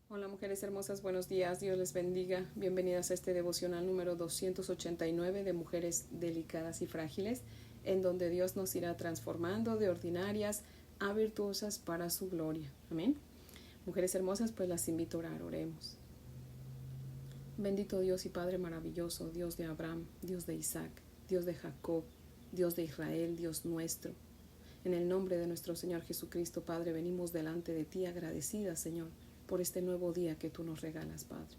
Hola mujeres hermosas, buenos días, Dios les bendiga. Bienvenidas a este devocional número 289 de Mujeres Delicadas y Frágiles, en donde Dios nos irá transformando de ordinarias a virtuosas para su gloria. Amén. Mujeres hermosas, pues las invito a orar, oremos. Bendito Dios y Padre maravilloso, Dios de Abraham, Dios de Isaac, Dios de Jacob, Dios de Israel, Dios nuestro. En el nombre de nuestro Señor Jesucristo, Padre, venimos delante de ti agradecidas, Señor, por este nuevo día que tú nos regalas, Padre.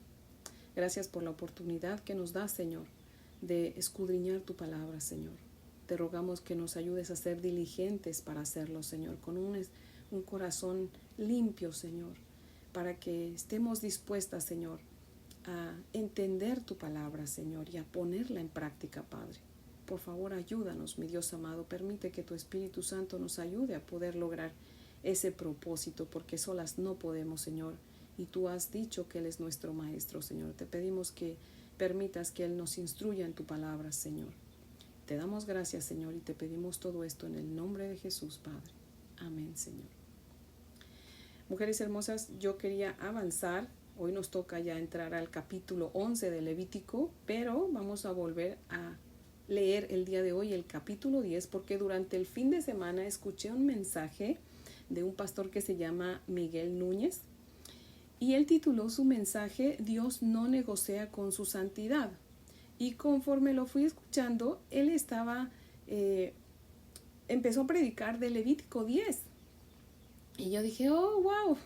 Gracias por la oportunidad que nos das, Señor, de escudriñar tu palabra, Señor. Te rogamos que nos ayudes a ser diligentes para hacerlo, Señor, con un corazón limpio, Señor, para que estemos dispuestas, Señor, a entender tu palabra, Señor, y a ponerla en práctica, Padre. Por favor, ayúdanos, mi Dios amado. Permite que tu Espíritu Santo nos ayude a poder lograr ese propósito, porque solas no podemos, Señor. Y tú has dicho que Él es nuestro Maestro, Señor. Te pedimos que permitas que Él nos instruya en tu palabra, Señor. Te damos gracias, Señor, y te pedimos todo esto en el nombre de Jesús, Padre. Amén, Señor. Mujeres hermosas, yo quería avanzar. Hoy nos toca ya entrar al capítulo 11 de Levítico, pero vamos a volver a leer el día de hoy el capítulo 10, porque durante el fin de semana escuché un mensaje de un pastor que se llama Miguel Núñez, y él tituló su mensaje Dios no negocia con su santidad. Y conforme lo fui escuchando, él empezó a predicar de Levítico 10. Y yo dije, oh, wow.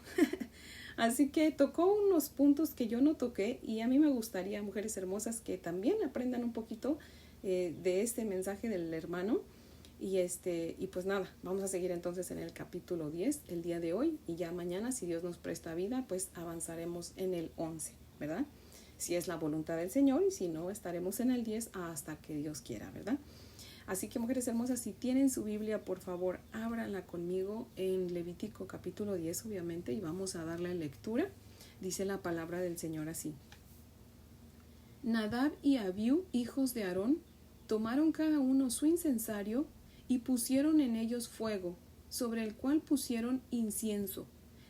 Así que tocó unos puntos que yo no toqué, y a mí me gustaría, mujeres hermosas, que también aprendan un poquito de este mensaje del hermano. Y pues nada, vamos a seguir entonces en el capítulo 10 el día de hoy, y ya mañana, si Dios nos presta vida, pues avanzaremos en el 11, ¿verdad? Si es la voluntad del Señor, y si no, estaremos en el 10 hasta que Dios quiera, ¿verdad? Así que, mujeres hermosas, si tienen su Biblia, por favor, ábranla conmigo en Levítico capítulo 10, obviamente, y vamos a darle lectura. Dice la palabra del Señor así: Nadab y Abiú, hijos de Aarón, tomaron cada uno su incensario y pusieron en ellos fuego, sobre el cual pusieron incienso,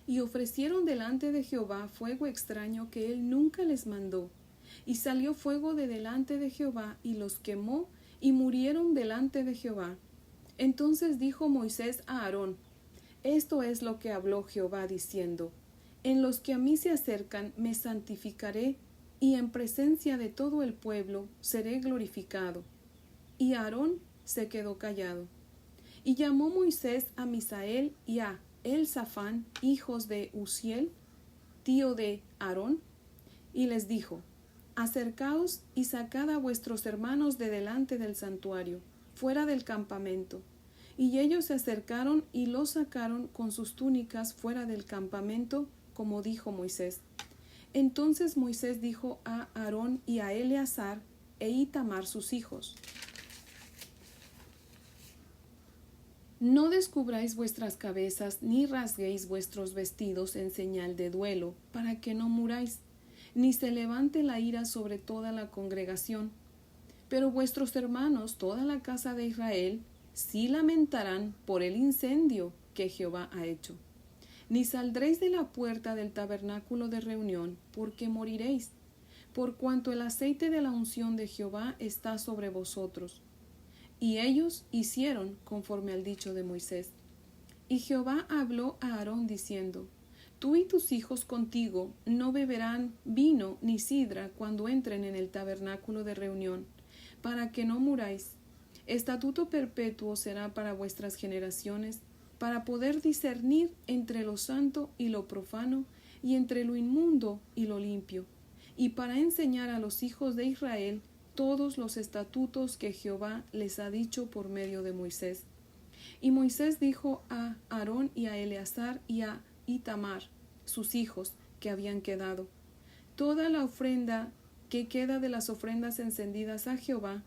y ofrecieron delante de Jehová fuego extraño que él nunca les mandó. Y salió fuego de delante de Jehová, y los quemó, y murieron delante de Jehová. Entonces dijo Moisés a Aarón: Esto es lo que habló Jehová, diciendo: En los que a mí se acercan me santificaré, y en presencia de todo el pueblo seré glorificado. Y Aarón se quedó callado. Y llamó Moisés a Misael y a Elzafán, hijos de Uziel, tío de Aarón, y les dijo: Acercaos y sacad a vuestros hermanos de delante del santuario, fuera del campamento. Y ellos se acercaron y los sacaron con sus túnicas fuera del campamento, como dijo Moisés. Entonces Moisés dijo a Aarón y a Eleazar e Itamar sus hijos: No descubráis vuestras cabezas, ni rasguéis vuestros vestidos en señal de duelo, para que no muráis, ni se levante la ira sobre toda la congregación. Pero vuestros hermanos, toda la casa de Israel, sí lamentarán por el incendio que Jehová ha hecho. Ni saldréis de la puerta del tabernáculo de reunión, porque moriréis, por cuanto el aceite de la unción de Jehová está sobre vosotros. Y ellos hicieron conforme al dicho de Moisés. Y Jehová habló a Aarón diciendo: Tú y tus hijos contigo no beberán vino ni sidra cuando entren en el tabernáculo de reunión, para que no muráis. Estatuto perpetuo será para vuestras generaciones, para poder discernir entre lo santo y lo profano, y entre lo inmundo y lo limpio, y para enseñar a los hijos de Israel todos los estatutos que Jehová les ha dicho por medio de Moisés. Y Moisés dijo a Aarón y a Eleazar y a Itamar, sus hijos, que habían quedado: Toda la ofrenda que queda de las ofrendas encendidas a Jehová,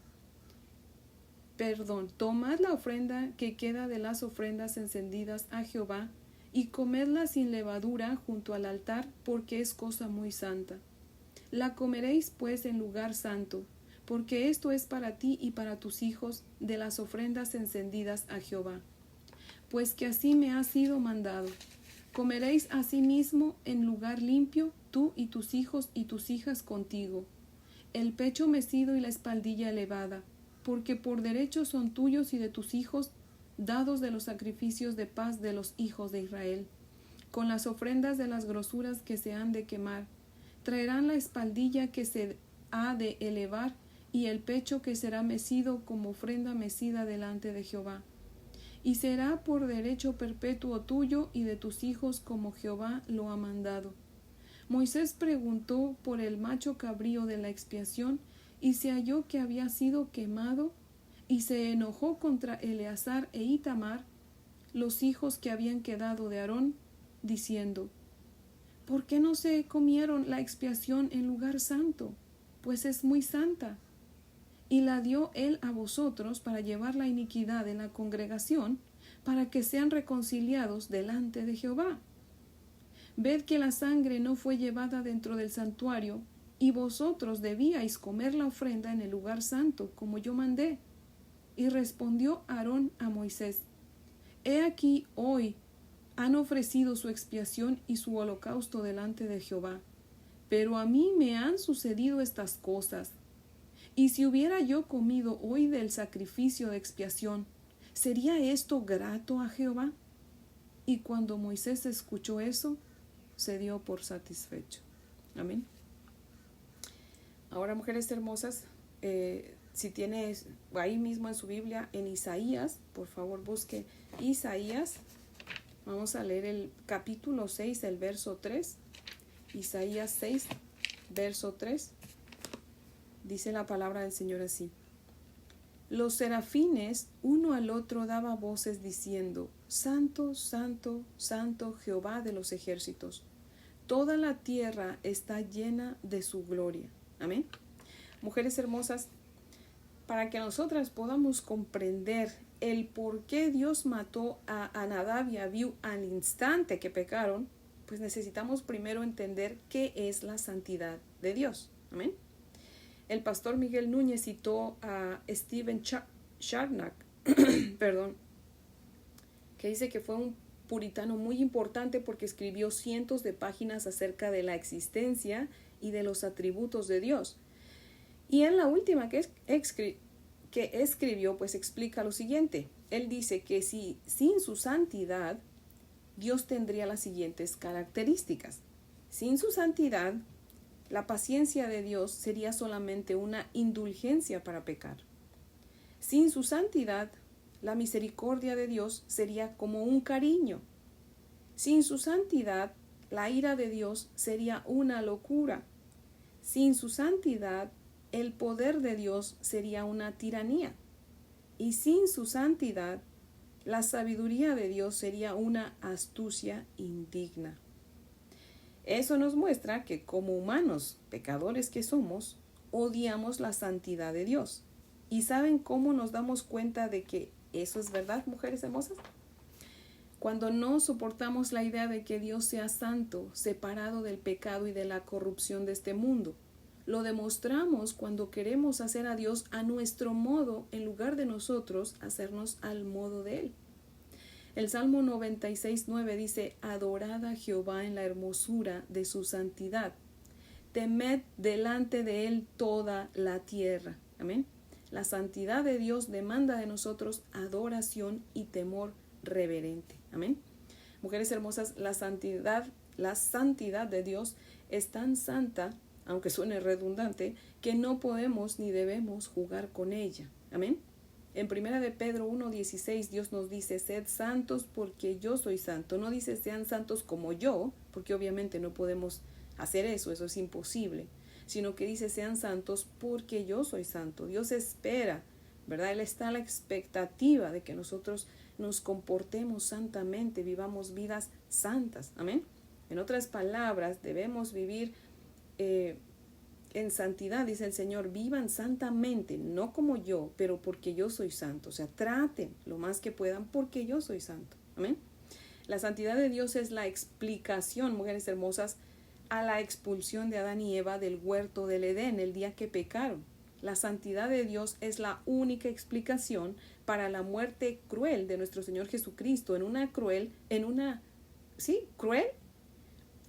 tomad la ofrenda que queda de las ofrendas encendidas a Jehová, y comedla sin levadura junto al altar, porque es cosa muy santa. La comeréis pues en lugar santo, porque esto es para ti y para tus hijos de las ofrendas encendidas a Jehová. Pues que así me ha sido mandado. Comeréis asimismo en lugar limpio, tú y tus hijos y tus hijas contigo, el pecho mecido y la espaldilla elevada, porque por derecho son tuyos y de tus hijos, dados de los sacrificios de paz de los hijos de Israel. Con las ofrendas de las grosuras que se han de quemar, traerán la espaldilla que se ha de elevar y el pecho que será mecido como ofrenda mecida delante de Jehová. Y será por derecho perpetuo tuyo y de tus hijos como Jehová lo ha mandado. Moisés preguntó por el macho cabrío de la expiación y se halló que había sido quemado, y se enojó contra Eleazar e Itamar, los hijos que habían quedado de Aarón, diciendo: ¿por qué no se comieron la expiación en lugar santo? Pues es muy santa. Y la dio él a vosotros para llevar la iniquidad en la congregación, para que sean reconciliados delante de Jehová. Ved que la sangre no fue llevada dentro del santuario, y vosotros debíais comer la ofrenda en el lugar santo, como yo mandé. Y respondió Aarón a Moisés: He aquí hoy han ofrecido su expiación y su holocausto delante de Jehová, pero a mí me han sucedido estas cosas. Y si hubiera yo comido hoy del sacrificio de expiación, ¿sería esto grato a Jehová? Y cuando Moisés escuchó eso, se dio por satisfecho. Amén. Ahora, mujeres hermosas, si tienes ahí mismo en su Biblia, en Isaías, por favor busque Isaías. Vamos a leer el capítulo 6, el verso 3. Isaías 6, verso 3. Dice la palabra del Señor así: los serafines uno al otro daba voces diciendo: Santo, Santo, Santo Jehová de los ejércitos. Toda la tierra está llena de su gloria. Amén. Mujeres hermosas, para que nosotras podamos comprender el por qué Dios mató a Nadab y a Abiú al instante que pecaron, pues necesitamos primero entender qué es la santidad de Dios. Amén. El pastor Miguel Núñez citó a Stephen Charnock, que dice que fue un puritano muy importante porque escribió cientos de páginas acerca de la existencia y de los atributos de Dios. Y en la última que escribió, pues explica lo siguiente. Él dice que si sin su santidad, Dios tendría las siguientes características. Sin su santidad, la paciencia de Dios sería solamente una indulgencia para pecar. Sin su santidad, la misericordia de Dios sería como un cariño. Sin su santidad, la ira de Dios sería una locura. Sin su santidad, el poder de Dios sería una tiranía. Y sin su santidad, la sabiduría de Dios sería una astucia indigna. Eso nos muestra que como humanos pecadores que somos, odiamos la santidad de Dios. ¿Y saben cómo nos damos cuenta de que eso es verdad, mujeres hermosas? Cuando no soportamos la idea de que Dios sea santo, separado del pecado y de la corrupción de este mundo. Lo demostramos cuando queremos hacer a Dios a nuestro modo en lugar de nosotros hacernos al modo de Él. El Salmo 96:9 dice: Adorad a Jehová en la hermosura de su santidad. Temed delante de Él toda la tierra. Amén. La santidad de Dios demanda de nosotros adoración y temor reverente. Amén. Mujeres hermosas, la santidad de Dios es tan santa, aunque suene redundante, que no podemos ni debemos jugar con ella. Amén. En 1 de Pedro 1:16 Dios nos dice: sed santos porque yo soy santo. No dice sean santos como yo, porque obviamente no podemos hacer eso es imposible, sino que dice sean santos porque yo soy santo. Dios espera, ¿verdad? Él está a la expectativa de que nosotros nos comportemos santamente, vivamos vidas santas. Amén. En otras palabras, debemos vivir en santidad, dice el Señor, vivan santamente, no como yo, pero porque yo soy santo. O sea, traten lo más que puedan porque yo soy santo. Amén. La santidad de Dios es la explicación, mujeres hermosas, a la expulsión de Adán y Eva del huerto del Edén el día que pecaron. La santidad de Dios es la única explicación para la muerte cruel de nuestro Señor Jesucristo, en una sí, cruel,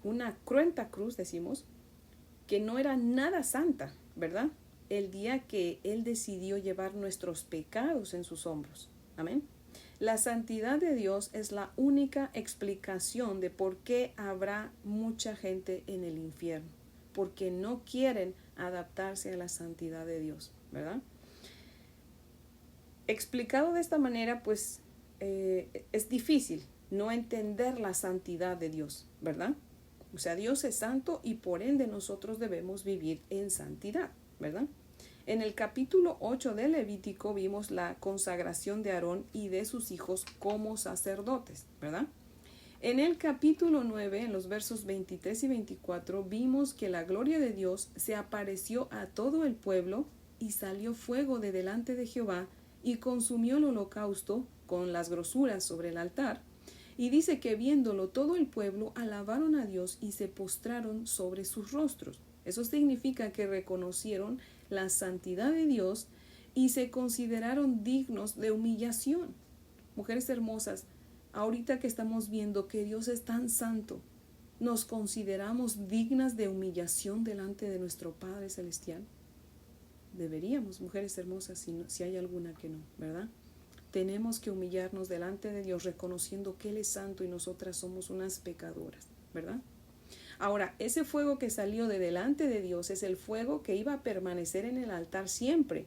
una cruenta cruz, decimos, que no era nada santa, ¿verdad? El día que Él decidió llevar nuestros pecados en sus hombros. Amén. La santidad de Dios es la única explicación de por qué habrá mucha gente en el infierno, porque no quieren adaptarse a la santidad de Dios, ¿verdad? Explicado de esta manera, pues es difícil no entender la santidad de Dios, ¿verdad? O sea, Dios es santo y por ende nosotros debemos vivir en santidad, ¿verdad? En el capítulo 8 de Levítico vimos la consagración de Aarón y de sus hijos como sacerdotes, ¿verdad? En el capítulo 9, en los versos 23 y 24, vimos que la gloria de Dios se apareció a todo el pueblo y salió fuego de delante de Jehová y consumió el holocausto con las grosuras sobre el altar. Y dice que viéndolo todo el pueblo alabaron a Dios y se postraron sobre sus rostros. Eso significa que reconocieron la santidad de Dios y se consideraron dignos de humillación. Mujeres hermosas, ahorita que estamos viendo que Dios es tan santo, ¿nos consideramos dignas de humillación delante de nuestro Padre Celestial? Deberíamos, mujeres hermosas, si hay alguna que no, ¿verdad? Tenemos que humillarnos delante de Dios reconociendo que Él es santo y nosotras somos unas pecadoras, ¿verdad? Ahora, ese fuego que salió de delante de Dios es el fuego que iba a permanecer en el altar siempre.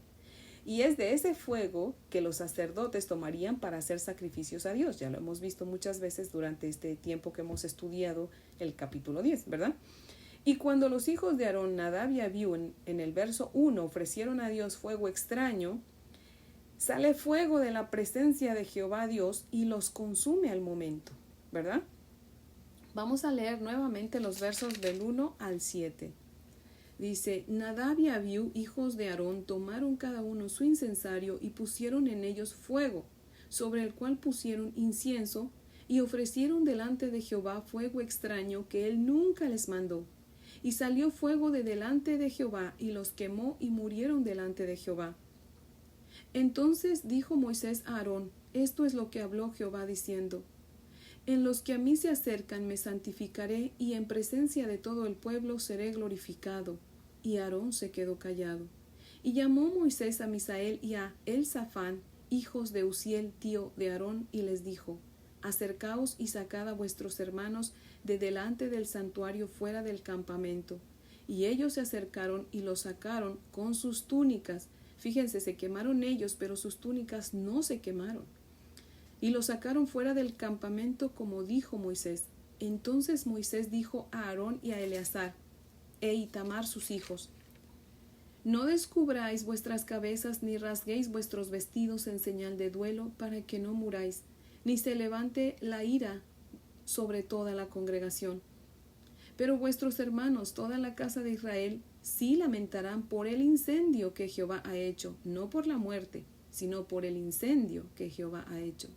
Y es de ese fuego que los sacerdotes tomarían para hacer sacrificios a Dios. Ya lo hemos visto muchas veces durante este tiempo que hemos estudiado el capítulo 10, ¿verdad? Y cuando los hijos de Aarón, Nadab y Abiú, en el verso 1 ofrecieron a Dios fuego extraño, sale fuego de la presencia de Jehová Dios y los consume al momento, ¿verdad? Vamos a leer nuevamente los versos del 1 al 7. Dice, Nadab y Abiú, hijos de Aarón, tomaron cada uno su incensario y pusieron en ellos fuego, sobre el cual pusieron incienso, y ofrecieron delante de Jehová fuego extraño que él nunca les mandó. Y salió fuego de delante de Jehová, y los quemó y murieron delante de Jehová. Entonces dijo Moisés a Aarón, esto es lo que habló Jehová diciendo, en los que a mí se acercan me santificaré, y en presencia de todo el pueblo seré glorificado. Y Aarón se quedó callado. Y llamó Moisés a Misael y a Elzafán, hijos de Uziel, tío de Aarón, y les dijo, acercaos y sacad a vuestros hermanos de delante del santuario fuera del campamento. Y ellos se acercaron y los sacaron con sus túnicas. Fíjense, se quemaron ellos, pero sus túnicas no se quemaron. Y los sacaron fuera del campamento como dijo Moisés. Entonces Moisés dijo a Aarón y a Eleazar, e Itamar sus hijos, no descubráis vuestras cabezas ni rasguéis vuestros vestidos en señal de duelo para que no muráis, ni se levante la ira sobre toda la congregación. Pero vuestros hermanos, toda la casa de Israel, sí lamentarán por el incendio que Jehová ha hecho, no por la muerte, sino por el incendio que Jehová ha hecho.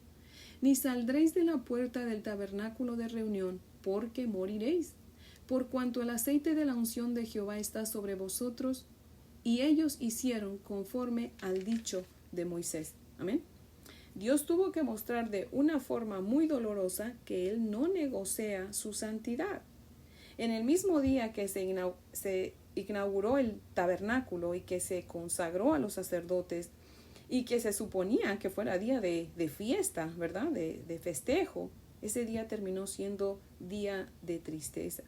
Ni saldréis de la puerta del tabernáculo de reunión, porque moriréis, por cuanto el aceite de la unción de Jehová está sobre vosotros. Y ellos hicieron conforme al dicho de Moisés. Amén. Dios tuvo que mostrar de una forma muy dolorosa que Él no negocia su santidad. En el mismo día que se inauguró el tabernáculo y que se consagró a los sacerdotes y que se suponía que fuera día de fiesta, ¿verdad? De festejo, ese día terminó siendo día de tristeza.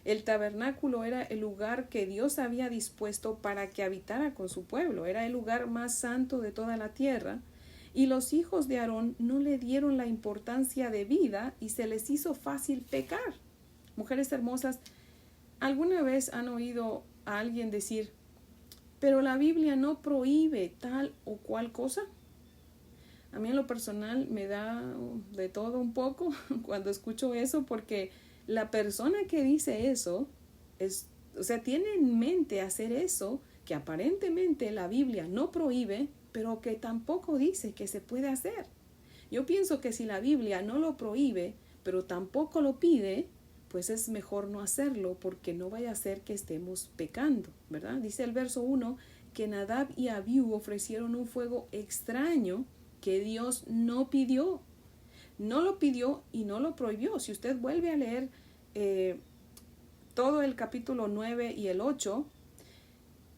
El tabernáculo era el lugar que Dios había dispuesto para que habitara con su pueblo. Era el lugar más santo de toda la tierra. Y los hijos de Aarón no le dieron la importancia debida y se les hizo fácil pecar. Mujeres hermosas, ¿alguna vez han oído a alguien decir, pero la Biblia no prohíbe tal o cual cosa? A mí en lo personal me da de todo un poco cuando escucho eso, porque la persona que dice eso tiene en mente hacer eso que aparentemente la Biblia no prohíbe, pero que tampoco dice que se puede hacer. Yo pienso que si la Biblia no lo prohíbe, pero tampoco lo pide, pues es mejor no hacerlo, porque no vaya a ser que estemos pecando, ¿verdad? Dice el verso 1 que Nadab y Abiú ofrecieron un fuego extraño que Dios no pidió. no lo pidió y no lo prohibió. Si usted vuelve a leer todo el capítulo 9 y el 8,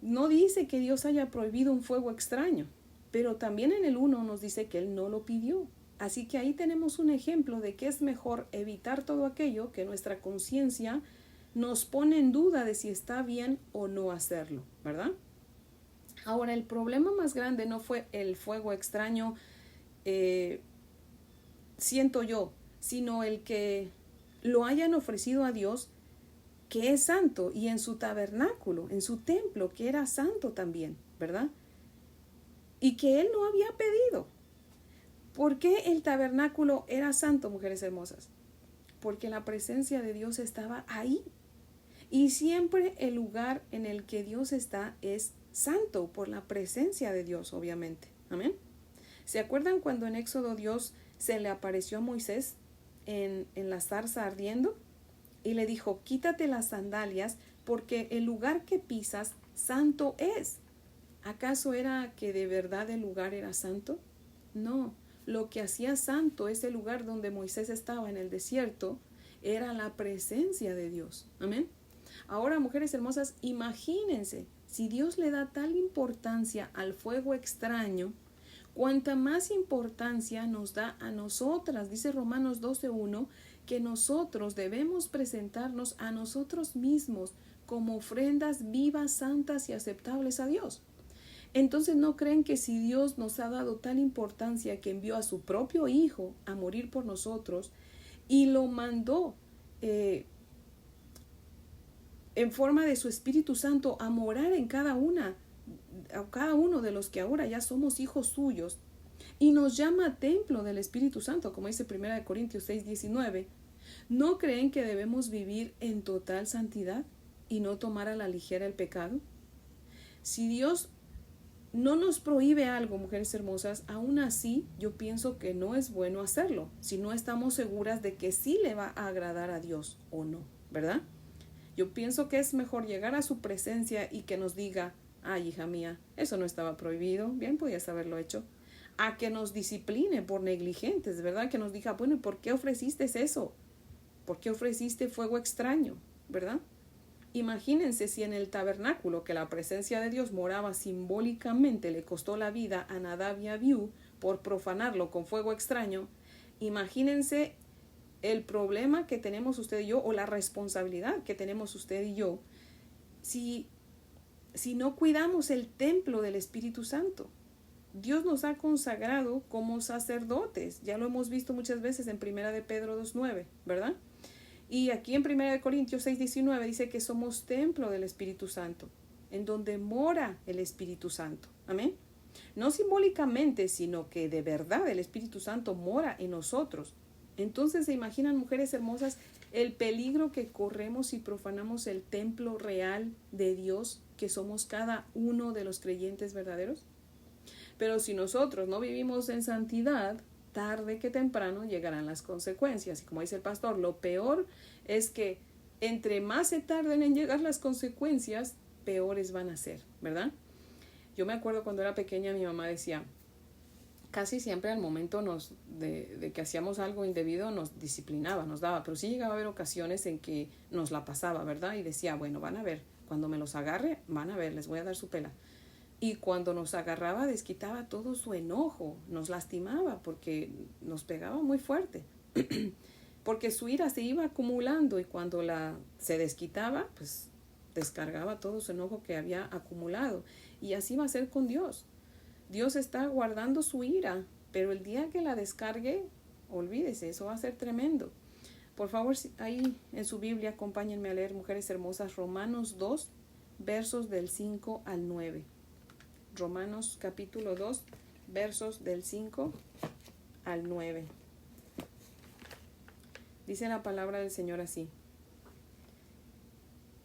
no dice que Dios haya prohibido un fuego extraño, pero también en el 1 nos dice que Él no lo pidió. Así que ahí tenemos un ejemplo de que es mejor evitar todo aquello que nuestra conciencia nos pone en duda de si está bien o no hacerlo, ¿verdad? Ahora, el problema más grande no fue el fuego extraño, siento yo, sino el que lo hayan ofrecido a Dios, que es santo, y en su tabernáculo, en su templo, que era santo también, ¿verdad? Y que Él no había pedido. ¿Por qué el tabernáculo era santo, mujeres hermosas? Porque la presencia de Dios estaba ahí. Y siempre el lugar en el que Dios está es santo, por la presencia de Dios, obviamente. Amén. ¿Se acuerdan cuando en Éxodo Dios se le apareció a Moisés en la zarza ardiendo? Y le dijo, quítate las sandalias, porque el lugar que pisas santo es. ¿Acaso era que de verdad el lugar era santo? No, lo que hacía santo ese lugar donde Moisés estaba en el desierto era la presencia de Dios. Amén. Ahora, mujeres hermosas, imagínense, si Dios le da tal importancia al fuego extraño, cuánta más importancia nos da a nosotras. Dice Romanos 12:1 que nosotros debemos presentarnos a nosotros mismos como ofrendas vivas, santas y aceptables a Dios. Entonces, ¿no creen que si Dios nos ha dado tal importancia que envió a su propio Hijo a morir por nosotros y lo mandó en forma de su Espíritu Santo a morar en cada uno de los que ahora ya somos hijos suyos, y nos llama templo del Espíritu Santo, como dice 1 Corintios 6:19, ¿no creen que debemos vivir en total santidad y no tomar a la ligera el pecado? Si Dios no nos prohíbe algo, mujeres hermosas, aún así yo pienso que no es bueno hacerlo, si no estamos seguras de que sí le va a agradar a Dios o no, ¿verdad? Yo pienso que es mejor llegar a su presencia y que nos diga, ay, hija mía, eso no estaba prohibido, bien podías haberlo hecho, a que nos discipline por negligentes, ¿verdad? Que nos diga, bueno, ¿y por qué ofreciste eso? ¿Por qué ofreciste fuego extraño? ¿Verdad? Imagínense si en el tabernáculo, que la presencia de Dios moraba simbólicamente, le costó la vida a Nadab y Abiú por profanarlo con fuego extraño. Imagínense el problema que tenemos usted y yo, o la responsabilidad que tenemos usted y yo, si no cuidamos el templo del Espíritu Santo. Dios nos ha consagrado como sacerdotes. Ya lo hemos visto muchas veces en 1 de Pedro 2:9, ¿verdad? Y aquí en 1 de Corintios 6:19 dice que somos templo del Espíritu Santo, en donde mora el Espíritu Santo. Amén. No simbólicamente, sino que de verdad el Espíritu Santo mora en nosotros. Entonces, ¿se imaginan, mujeres hermosas, el peligro que corremos si profanamos el templo real de Dios, que somos cada uno de los creyentes verdaderos? Pero si nosotros no vivimos en santidad, tarde que temprano llegarán las consecuencias. Y como dice el pastor, lo peor es que entre más se tarden en llegar las consecuencias, peores van a ser, ¿verdad? Yo me acuerdo cuando era pequeña, mi mamá decía, casi siempre al momento de que hacíamos algo indebido nos disciplinaba, nos daba, pero sí llegaba a haber ocasiones en que nos la pasaba, ¿verdad? Y decía, bueno, van a ver, cuando me los agarre, van a ver, les voy a dar su pela. Y cuando nos agarraba, desquitaba todo su enojo, nos lastimaba porque nos pegaba muy fuerte, porque su ira se iba acumulando y cuando se desquitaba, pues descargaba todo su enojo que había acumulado. Y así va a ser con Dios. Dios está guardando su ira, pero el día que la descargue, olvídese, eso va a ser tremendo. Por favor, ahí en su Biblia, acompáñenme a leer, mujeres hermosas, Romanos 2, versos del 5 al 9. Romanos capítulo 2, versos del 5 al 9. Dice la palabra del Señor así.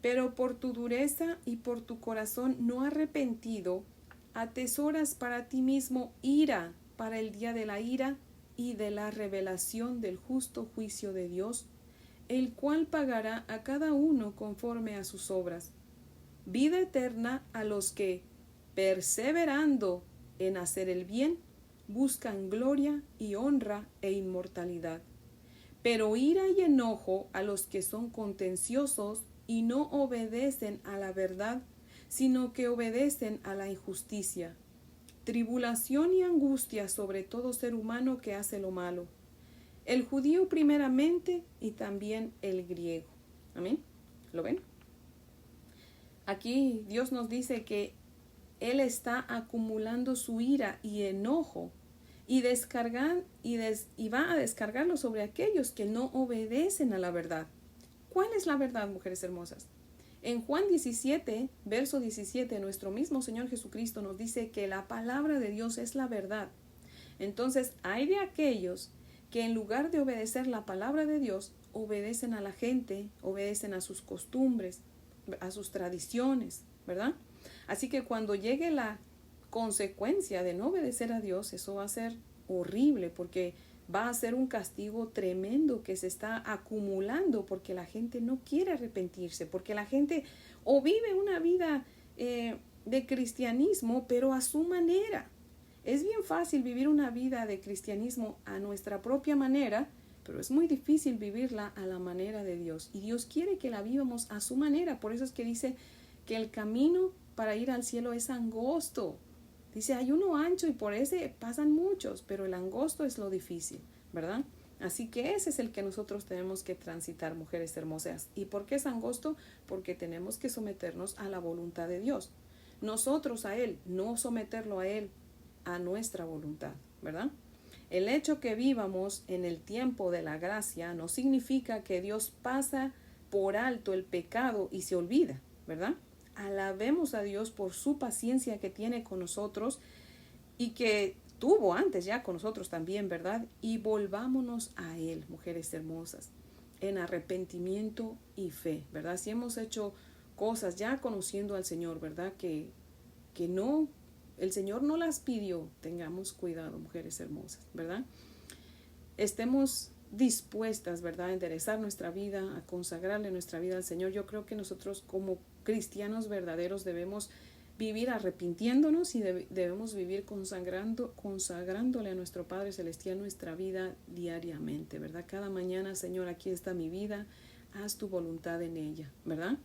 Pero por tu dureza y por tu corazón no arrepentido, atesoras para ti mismo ira para el día de la ira y de la revelación del justo juicio de Dios, el cual pagará a cada uno conforme a sus obras. Vida eterna a los que, perseverando en hacer el bien, buscan gloria y honra e inmortalidad. Pero ira y enojo a los que son contenciosos y no obedecen a la verdad, sino que obedecen a la injusticia. Tribulación y angustia sobre todo ser humano que hace lo malo, el judío primeramente y también el griego. Amén. ¿Lo ven? Aquí Dios nos dice que Él está acumulando su ira y enojo y va a descargarlo sobre aquellos que no obedecen a la verdad. ¿Cuál es la verdad, mujeres hermosas? En Juan 17, verso 17, nuestro mismo Señor Jesucristo nos dice que la palabra de Dios es la verdad. Entonces, hay de aquellos que en lugar de obedecer la palabra de Dios, obedecen a la gente, obedecen a sus costumbres, a sus tradiciones, ¿verdad? Así que cuando llegue la consecuencia de no obedecer a Dios, eso va a ser horrible porque va a ser un castigo tremendo que se está acumulando porque la gente no quiere arrepentirse, porque la gente o vive una vida de cristianismo, pero a su manera. Es bien fácil vivir una vida de cristianismo a nuestra propia manera, pero es muy difícil vivirla a la manera de Dios. Y Dios quiere que la vivamos a su manera. Por eso es que dice que el camino para ir al cielo es angosto. Dice, hay uno ancho y por ese pasan muchos, pero el angosto es lo difícil, ¿verdad? Así que ese es el que nosotros tenemos que transitar, mujeres hermosas. ¿Y por qué es angosto? Porque tenemos que someternos a la voluntad de Dios. Nosotros a Él, no someterlo a Él, a nuestra voluntad, ¿verdad? El hecho que vivamos en el tiempo de la gracia no significa que Dios pasa por alto el pecado y se olvida, ¿verdad? Alabemos a Dios por su paciencia que tiene con nosotros y que tuvo antes ya con nosotros también, ¿verdad? Y volvámonos a Él, mujeres hermosas, en arrepentimiento y fe, ¿verdad? Si hemos hecho cosas ya conociendo al Señor, ¿verdad? Que no, el Señor no las pidió, tengamos cuidado, mujeres hermosas, ¿verdad? Estemos dispuestas, ¿verdad?, a enderezar nuestra vida, a consagrarle nuestra vida al Señor. Yo creo que nosotros como cristianos verdaderos debemos vivir arrepintiéndonos y debemos vivir consagrándole a nuestro Padre Celestial nuestra vida diariamente, ¿verdad? Cada mañana, Señor, aquí está mi vida, haz tu voluntad en ella, ¿verdad?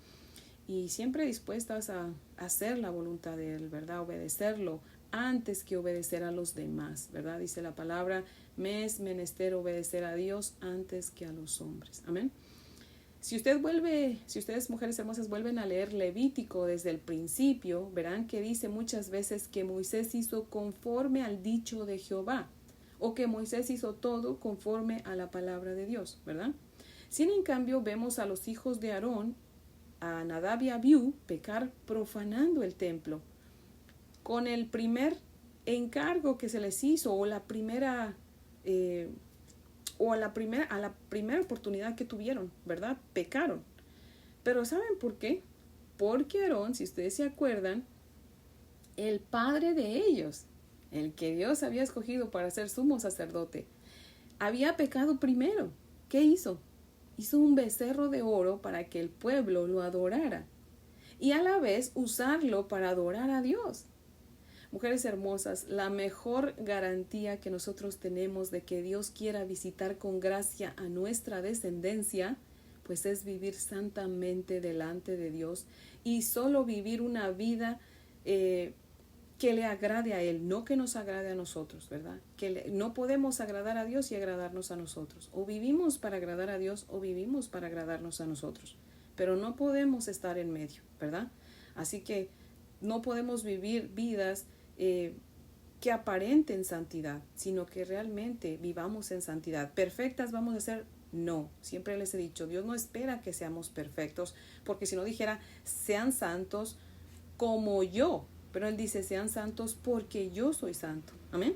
Y siempre dispuestas a hacer la voluntad de Él, ¿verdad? Obedecerlo antes que obedecer a los demás, ¿verdad? Dice la palabra, me es menester obedecer a Dios antes que a los hombres. Amén. Si ustedes mujeres hermosas vuelven a leer Levítico desde el principio, verán que dice muchas veces que Moisés hizo conforme al dicho de Jehová, o que Moisés hizo todo conforme a la palabra de Dios, ¿verdad? Sin en cambio vemos a los hijos de Aarón, a Nadab y Abiú, pecar profanando el templo, con el primer encargo que se les hizo, o a la primera oportunidad que tuvieron, ¿verdad? Pecaron. Pero ¿saben por qué? Porque Aarón, si ustedes se acuerdan, el padre de ellos, el que Dios había escogido para ser sumo sacerdote, había pecado primero. ¿Qué hizo? Hizo un becerro de oro para que el pueblo lo adorara y a la vez usarlo para adorar a Dios. Mujeres hermosas, la mejor garantía que nosotros tenemos de que Dios quiera visitar con gracia a nuestra descendencia, pues es vivir santamente delante de Dios y solo vivir una vida que le agrade a Él, no que nos agrade a nosotros, ¿verdad? No podemos agradar a Dios y agradarnos a nosotros. O vivimos para agradar a Dios o vivimos para agradarnos a nosotros. Pero no podemos estar en medio, ¿verdad? Así que no podemos vivir vidas que aparenten santidad, sino que realmente vivamos en santidad. ¿Perfectas vamos a ser? No. Siempre les he dicho, Dios no espera que seamos perfectos, porque si no dijera, sean santos como yo. Pero Él dice, sean santos porque yo soy santo. Amén.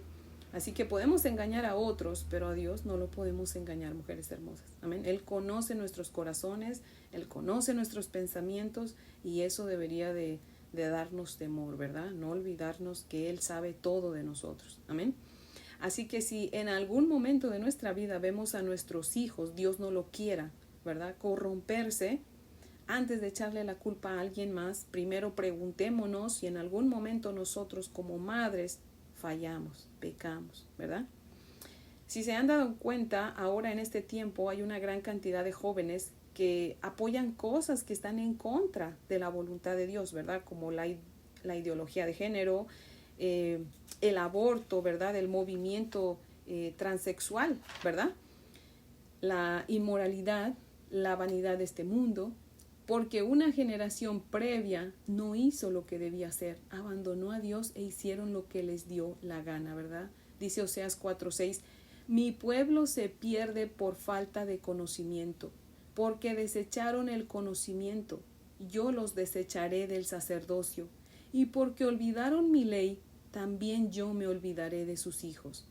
Así que podemos engañar a otros, pero a Dios no lo podemos engañar, mujeres hermosas. Amén. Él conoce nuestros corazones, Él conoce nuestros pensamientos y eso debería de darnos temor, ¿verdad? No olvidarnos que Él sabe todo de nosotros. Amén. Así que si en algún momento de nuestra vida vemos a nuestros hijos, Dios no lo quiera, ¿verdad?, corromperse, antes de echarle la culpa a alguien más, primero preguntémonos si en algún momento nosotros como madres fallamos, pecamos, ¿verdad? Si se han dado cuenta, ahora en este tiempo hay una gran cantidad de jóvenes que apoyan cosas que están en contra de la voluntad de Dios, ¿verdad? Como la ideología de género, el aborto, ¿verdad? El movimiento transexual, ¿verdad? La inmoralidad, la vanidad de este mundo, porque una generación previa no hizo lo que debía hacer, abandonó a Dios e hicieron lo que les dio la gana, ¿verdad? Dice Oseas 4:6, mi pueblo se pierde por falta de conocimiento, porque desecharon el conocimiento, yo los desecharé del sacerdocio, y porque olvidaron mi ley, también yo me olvidaré de sus hijos.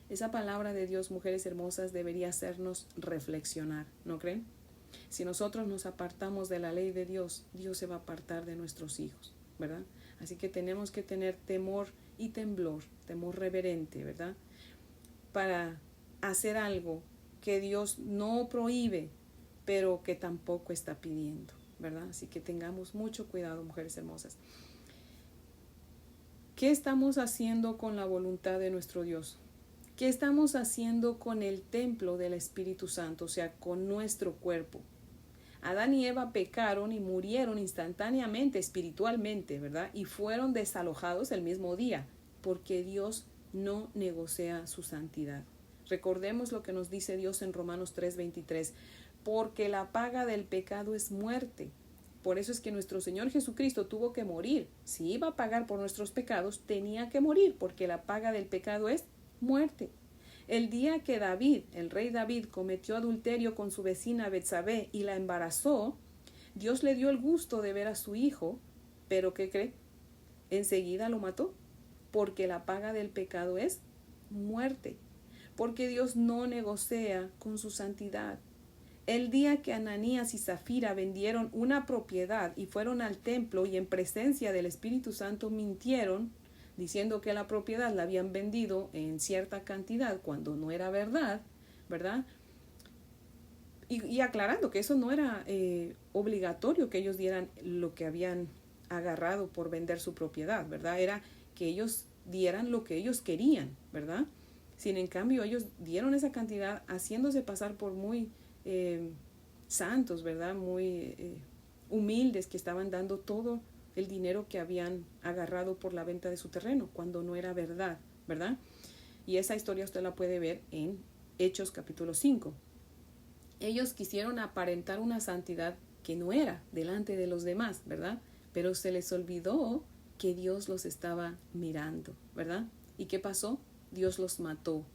Esa palabra de Dios, mujeres hermosas, debería hacernos reflexionar, ¿no creen? Si nosotros nos apartamos de la ley de Dios, Dios se va a apartar de nuestros hijos, ¿verdad? Así que tenemos que tener temor y temblor, temor reverente, ¿verdad? Para hacer algo que Dios no prohíbe, pero que tampoco está pidiendo, ¿verdad? Así que tengamos mucho cuidado, mujeres hermosas. ¿Qué estamos haciendo con la voluntad de nuestro Dios? ¿Qué estamos haciendo con el templo del Espíritu Santo, o sea, con nuestro cuerpo? Adán y Eva pecaron y murieron instantáneamente, espiritualmente, ¿verdad? Y fueron desalojados el mismo día, porque Dios no negocia su santidad. Recordemos lo que nos dice Dios en Romanos 3:23, porque la paga del pecado es muerte. Por eso es que nuestro Señor Jesucristo tuvo que morir. Si iba a pagar por nuestros pecados, tenía que morir, porque la paga del pecado es muerte. El día que David, el rey David, cometió adulterio con su vecina Betsabé y la embarazó, Dios le dio el gusto de ver a su hijo, pero ¿qué cree? Enseguida lo mató, porque la paga del pecado es muerte, porque Dios no negocia con su santidad. El día que Ananías y Zafira vendieron una propiedad y fueron al templo y en presencia del Espíritu Santo mintieron, diciendo que la propiedad la habían vendido en cierta cantidad cuando no era verdad, ¿verdad? Y aclarando que eso no era obligatorio que ellos dieran lo que habían agarrado por vender su propiedad, ¿verdad? Era que ellos dieran lo que ellos querían, ¿verdad? Sin en cambio ellos dieron esa cantidad haciéndose pasar por muy santos, ¿verdad? Muy humildes, que estaban dando todo el dinero que habían agarrado por la venta de su terreno, cuando no era verdad, ¿verdad? Y esa historia usted la puede ver en Hechos capítulo 5. Ellos quisieron aparentar una santidad que no era delante de los demás, ¿verdad? Pero se les olvidó que Dios los estaba mirando, ¿verdad? ¿Y qué pasó? Dios los mató.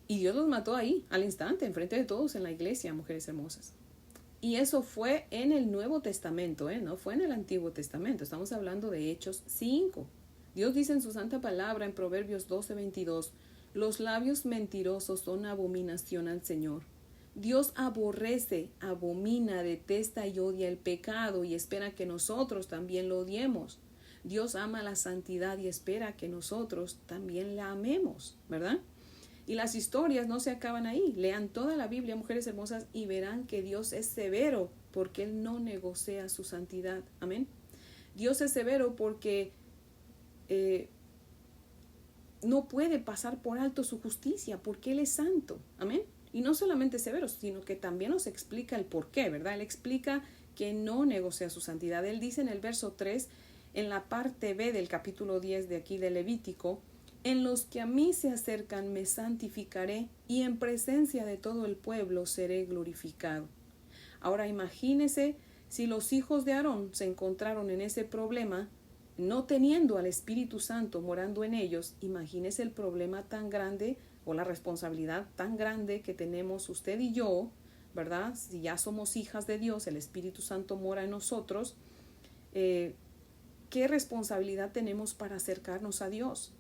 Y Dios los mató ahí, al instante, enfrente de todos en la iglesia, mujeres hermosas. Y eso fue en el Nuevo Testamento, no fue en el Antiguo Testamento. Estamos hablando de Hechos 5. Dios dice en su santa palabra en Proverbios 12:22, los labios mentirosos son abominación al Señor. Dios aborrece, abomina, detesta y odia el pecado y espera que nosotros también lo odiemos. Dios ama la santidad y espera que nosotros también la amemos, ¿verdad? Y las historias no se acaban ahí. Lean toda la Biblia, mujeres hermosas, y verán que Dios es severo porque Él no negocia su santidad. Amén. Dios es severo porque no puede pasar por alto su justicia porque Él es santo. Amén. Y no solamente severo, sino que también nos explica el por qué, ¿verdad? Él explica que no negocia su santidad. Él dice en el verso 3, en la parte B del capítulo 10 de aquí de Levítico, en los que a mí se acercan me santificaré y en presencia de todo el pueblo seré glorificado. Ahora imagínese si los hijos de Aarón se encontraron en ese problema, no teniendo al Espíritu Santo morando en ellos, imagínese el problema tan grande o la responsabilidad tan grande que tenemos usted y yo, ¿verdad? Si ya somos hijas de Dios, el Espíritu Santo mora en nosotros, ¿qué responsabilidad tenemos para acercarnos a Dios?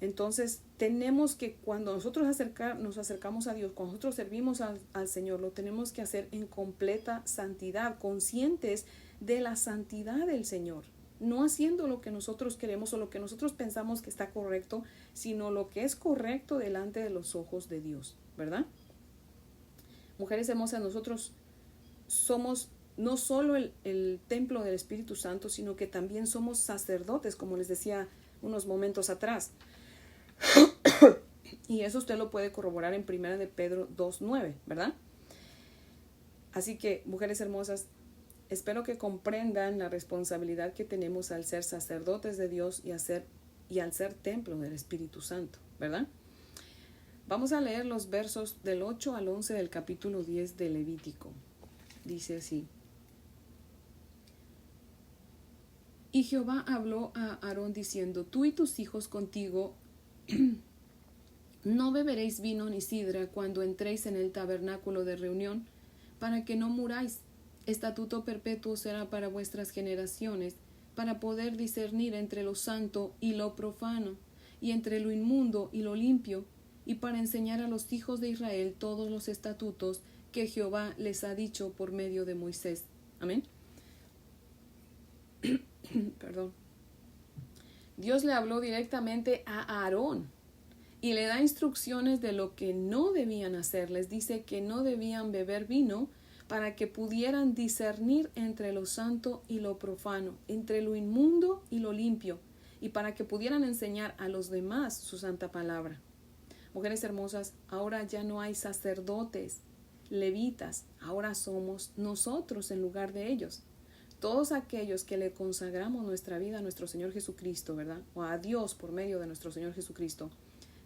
Entonces tenemos que, cuando nosotros nos acercamos a Dios, cuando nosotros servimos al Señor, lo tenemos que hacer en completa santidad, conscientes de la santidad del Señor, no haciendo lo que nosotros queremos o lo que nosotros pensamos que está correcto, sino lo que es correcto delante de los ojos de Dios, ¿verdad? Mujeres hermosas, nosotros somos no solo el templo del Espíritu Santo, sino que también somos sacerdotes, como les decía unos momentos atrás. Y eso usted lo puede corroborar en 1 de Pedro 2:9, ¿verdad? Así que, mujeres hermosas, espero que comprendan la responsabilidad que tenemos al ser sacerdotes de Dios y al ser templo del Espíritu Santo, ¿verdad? Vamos a leer los versos del 8 al 11 del capítulo 10 de Levítico. Dice así: Y Jehová habló a Aarón diciendo: Tú y tus hijos contigo no beberéis vino ni sidra cuando entréis en el tabernáculo de reunión, para que no muráis. Estatuto perpetuo será para vuestras generaciones, para poder discernir entre lo santo y lo profano, y entre lo inmundo y lo limpio, y para enseñar a los hijos de Israel todos los estatutos que Jehová les ha dicho por medio de Moisés. Amén. Perdón. Dios le habló directamente a Aarón y le da instrucciones de lo que no debían hacer. Les dice que no debían beber vino para que pudieran discernir entre lo santo y lo profano, entre lo inmundo y lo limpio, y para que pudieran enseñar a los demás su santa palabra. Mujeres hermosas, ahora ya no hay sacerdotes, levitas, ahora somos nosotros en lugar de ellos. Todos aquellos que le consagramos nuestra vida a nuestro Señor Jesucristo, ¿verdad? O a Dios por medio de nuestro Señor Jesucristo.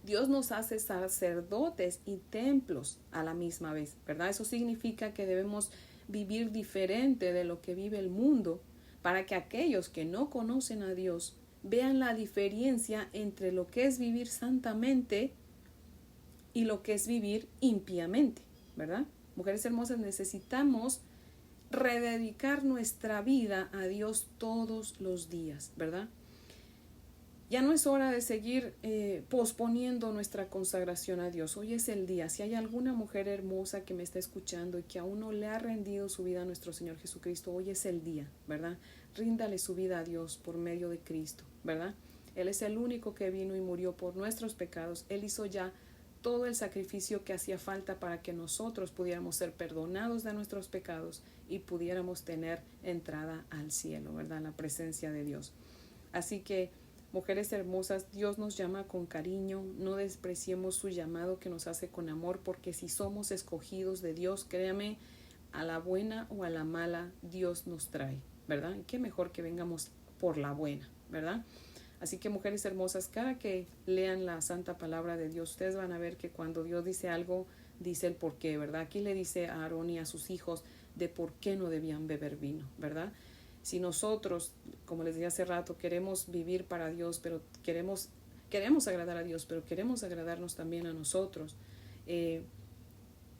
Dios nos hace sacerdotes y templos a la misma vez, ¿verdad? Eso significa que debemos vivir diferente de lo que vive el mundo, para que aquellos que no conocen a Dios vean la diferencia entre lo que es vivir santamente y lo que es vivir impíamente, ¿verdad? Mujeres hermosas, necesitamos rededicar nuestra vida a Dios todos los días, ¿verdad? Ya no es hora de seguir posponiendo nuestra consagración a Dios. Hoy es el día. Si hay alguna mujer hermosa que me está escuchando y que aún no le ha rendido su vida a nuestro Señor Jesucristo, hoy es el día, ¿verdad? Ríndale su vida a Dios por medio de Cristo, ¿verdad? Él es el único que vino y murió por nuestros pecados. Él hizo ya todo el sacrificio que hacía falta para que nosotros pudiéramos ser perdonados de nuestros pecados y pudiéramos tener entrada al cielo, ¿verdad? La presencia de Dios. Así que, mujeres hermosas, Dios nos llama con cariño, no despreciemos su llamado que nos hace con amor, porque si somos escogidos de Dios, créame, a la buena o a la mala, Dios nos trae, ¿verdad? Y qué mejor que vengamos por la buena, ¿verdad? Así que, mujeres hermosas, cada que lean la santa palabra de Dios, ustedes van a ver que cuando Dios dice algo, dice el por qué, ¿verdad? Aquí le dice a Aarón y a sus hijos de por qué no debían beber vino, ¿verdad? Si nosotros, como les dije hace rato, queremos vivir para Dios, pero queremos agradar a Dios, pero queremos agradarnos también a nosotros,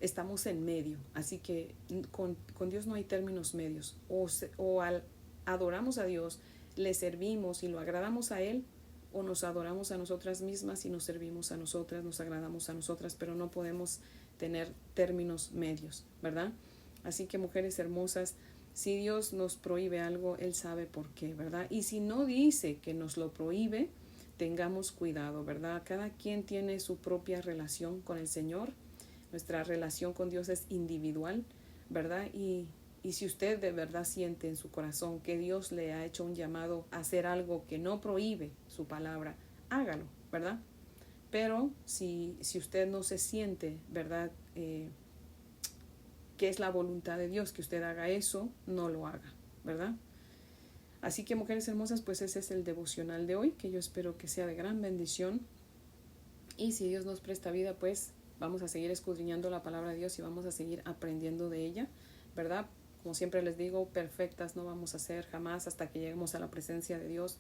estamos en medio. Así que con Dios no hay términos medios. Adoramos a Dios, le servimos y lo agradamos a Él, o nos adoramos a nosotras mismas y nos servimos a nosotras, nos agradamos a nosotras, pero no podemos tener términos medios, ¿verdad? Así que, mujeres hermosas, si Dios nos prohíbe algo, Él sabe por qué, ¿verdad? Y si no dice que nos lo prohíbe, tengamos cuidado, ¿verdad? Cada quien tiene su propia relación con el Señor. Nuestra relación con Dios es individual, ¿verdad? Y si usted de verdad siente en su corazón que Dios le ha hecho un llamado a hacer algo que no prohíbe su palabra, hágalo, ¿verdad? Pero si usted no se siente, ¿verdad?, que es la voluntad de Dios que usted haga eso, no lo haga, ¿verdad? Así que, mujeres hermosas, pues ese es el devocional de hoy, que yo espero que sea de gran bendición. Y si Dios nos presta vida, pues vamos a seguir escudriñando la palabra de Dios y vamos a seguir aprendiendo de ella, ¿verdad? Como siempre les digo, perfectas no vamos a ser jamás hasta que lleguemos a la presencia de Dios,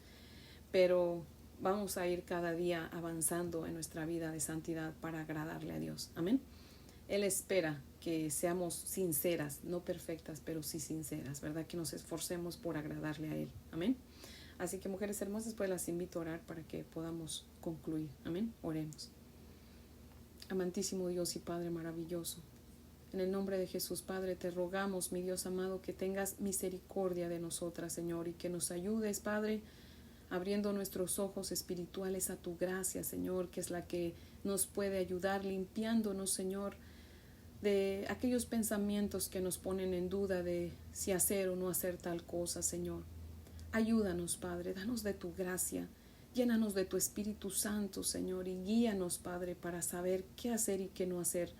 pero vamos a ir cada día avanzando en nuestra vida de santidad para agradarle a Dios. Amén. Él espera que seamos sinceras, no perfectas, pero sí sinceras, ¿verdad? Que nos esforcemos por agradarle a Él. Amén. Así que, mujeres hermosas, pues las invito a orar para que podamos concluir. Amén. Oremos. Amantísimo Dios y Padre maravilloso, en el nombre de Jesús, Padre, te rogamos, mi Dios amado, que tengas misericordia de nosotras, Señor, y que nos ayudes, Padre, abriendo nuestros ojos espirituales a tu gracia, Señor, que es la que nos puede ayudar, limpiándonos, Señor, de aquellos pensamientos que nos ponen en duda de si hacer o no hacer tal cosa, Señor. Ayúdanos, Padre, danos de tu gracia, llénanos de tu Espíritu Santo, Señor, y guíanos, Padre, para saber qué hacer y qué no hacer,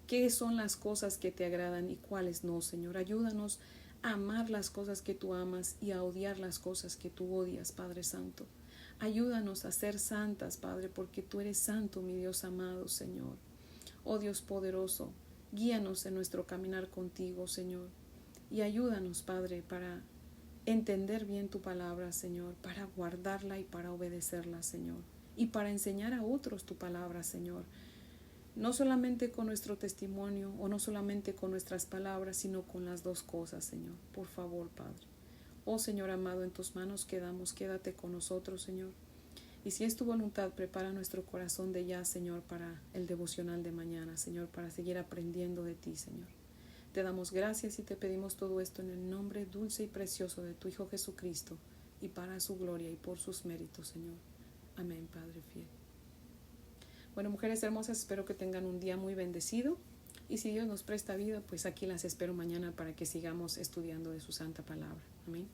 qué son las cosas que te agradan y cuáles no, Señor. Ayúdanos a amar las cosas que tú amas y a odiar las cosas que tú odias, Padre Santo. Ayúdanos a ser santas, Padre, porque tú eres santo, mi Dios amado, Señor. Oh Dios poderoso, guíanos en nuestro caminar contigo, Señor, y ayúdanos, Padre, para entender bien tu palabra, Señor, para guardarla y para obedecerla, Señor, y para enseñar a otros tu palabra, Señor, no solamente con nuestro testimonio o no solamente con nuestras palabras, sino con las dos cosas, Señor. Por favor, Padre. Oh Señor amado, en tus manos quedamos, quédate con nosotros, Señor. Y si es tu voluntad, prepara nuestro corazón de ya, Señor, para el devocional de mañana, Señor, para seguir aprendiendo de ti, Señor. Te damos gracias y te pedimos todo esto en el nombre dulce y precioso de tu Hijo Jesucristo, y para su gloria y por sus méritos, Señor. Amén, Padre fiel. Bueno, mujeres hermosas, espero que tengan un día muy bendecido. Y si Dios nos presta vida, pues aquí las espero mañana para que sigamos estudiando de su santa palabra. Amén.